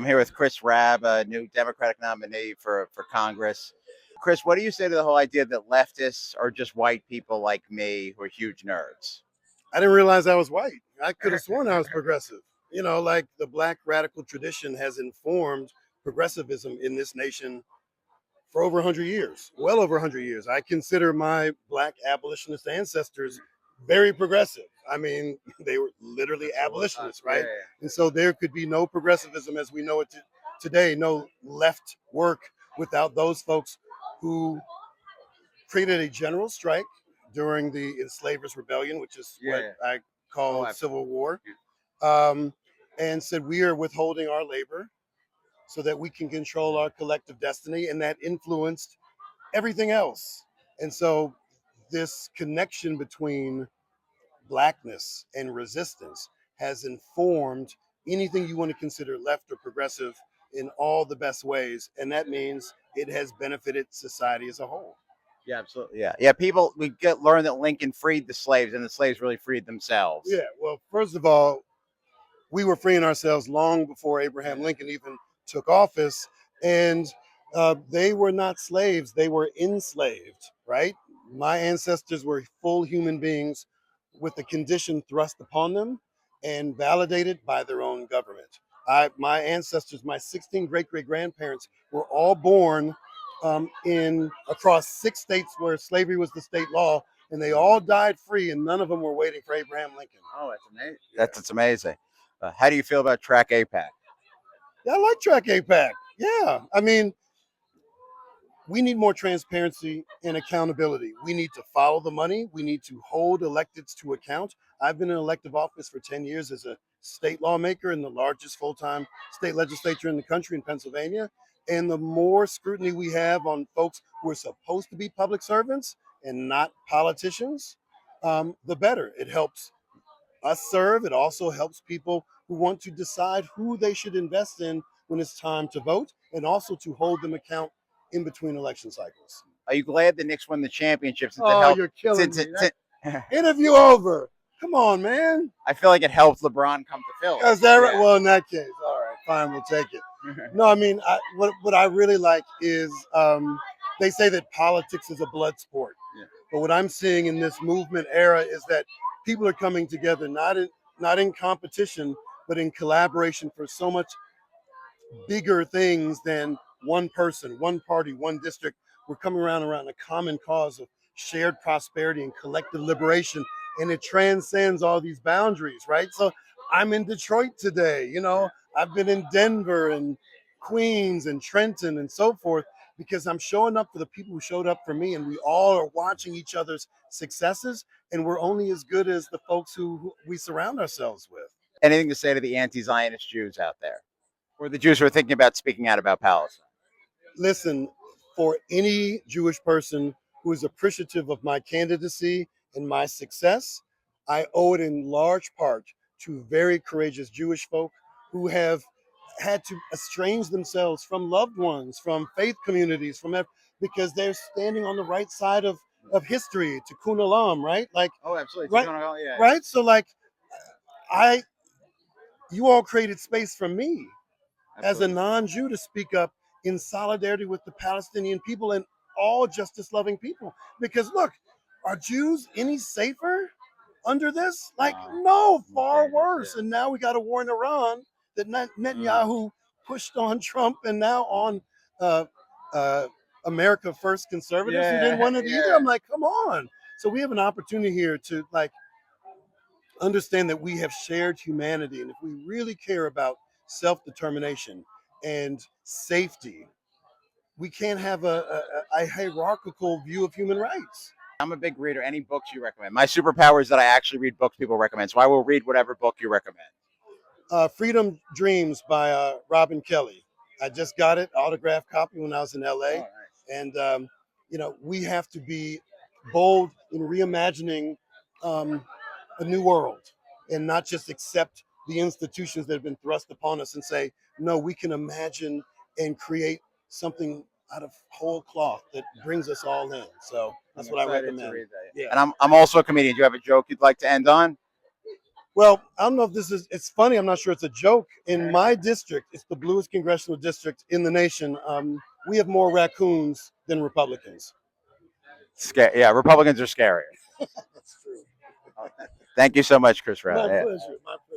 I'm here with Chris Rabb, a new Democratic nominee for Congress. Chris, what do you say to the whole idea that leftists are just white people like me who are huge nerds? I didn't realize I was white. I could have sworn I was progressive. You know, like the black radical tradition has informed progressivism in this nation for over 100 years, well over 100 years. I consider my black abolitionist ancestors very progressive. I mean, they were literally abolitionists, right? And so there could be no progressivism as we know it today, no left work without those folks who created a general strike during the Enslavers' Rebellion, which is what I call Civil War, um, and said, we are withholding our labor so that we can control our collective destiny. And that influenced everything else. And so this connection between blackness and resistance has informed anything you want to consider left or progressive in all the best ways. And that means it has benefited society as a whole. Yeah, absolutely. Yeah. People, learn that Lincoln freed the slaves and the slaves really freed themselves. Yeah. Well, first of all, we were freeing ourselves long before Abraham Lincoln even took office. And they were not slaves, they were enslaved, right? My ancestors were full human beings with the condition thrust upon them and validated by their own government. My ancestors, my 16 great great grandparents, were all born in across 6 states where slavery was the state law, and they all died free, and none of them were waiting for Abraham Lincoln. Oh, that's amazing. That's amazing. How do you feel about Track APAC? Yeah, I like Track APAC. Yeah, I mean, we need more transparency and accountability. We need to follow the money. We need to hold electeds to account. I've been in elective office for 10 years as a state lawmaker in the largest full-time state legislature in the country in Pennsylvania. And the more scrutiny we have on folks who are supposed to be public servants and not politicians, the better. It helps us serve. It also helps people who want to decide who they should invest in when it's time to vote, and also to hold them account in between election cycles. Are you glad the Knicks won the championship since it Oh, helped? you're killing me. Interview over. Come on, man. I feel like it helped LeBron come to Philly. Is that right? Well, in that case, all right, fine, we'll take it. No, I mean, what I really like is they say that politics is a blood sport. Yeah. But what I'm seeing in this movement era is that people are coming together, not in competition, but in collaboration for so much bigger things than one person, one party, one district. We're coming around a common cause of shared prosperity and collective liberation, and it transcends all these boundaries, right? So I'm in Detroit today, you know, I've been in Denver and Queens and Trenton and so forth, because I'm showing up for the people who showed up for me, and we all are watching each other's successes, and we're only as good as the folks who we surround ourselves with. Anything to say to the anti-Zionist Jews out there, or the Jews who are thinking about speaking out about Palestine? Listen, for any Jewish person who is appreciative of my candidacy and my success, I owe it in large part to very courageous Jewish folk who have had to estrange themselves from loved ones, from faith communities, because they're standing on the right side of history, tikkun olam, right? Like, oh, absolutely, right, right. So, like, you all created space for me as a non-Jew to speak up in solidarity with the Palestinian people and all justice-loving people. Because look, are Jews any safer under this? Like, no, far worse. And now we got a war in Iran that Netanyahu pushed on Trump, and now on uh, uh, America First conservatives who didn't want it either. I'm like, come on. So we have an opportunity here to, like, understand that we have shared humanity, and if we really care about self-determination and safety, we can't have a hierarchical view of human rights. I'm a big reader. Any books you recommend? My superpower is that I actually read books people recommend, so I will read whatever book you recommend. Freedom Dreams by Robin Kelly. I just got it, autographed copy, when I was in LA. Oh, nice. And you know, we have to be bold in reimagining a new world, and not just accept the institutions that have been thrust upon us and say, no, we can imagine and create something out of whole cloth that brings us all in. So that's what I recommend. Yeah. And I'm also a comedian. Do you have a joke you'd like to end on? Well, I don't know if this is, it's funny. I'm not sure it's a joke. In my district, it's the bluest congressional district in the nation. We have more raccoons than Republicans. Yeah, Republicans are scarier. That's true. Thank you so much, Chris Rabb. My Yeah. pleasure. My pleasure.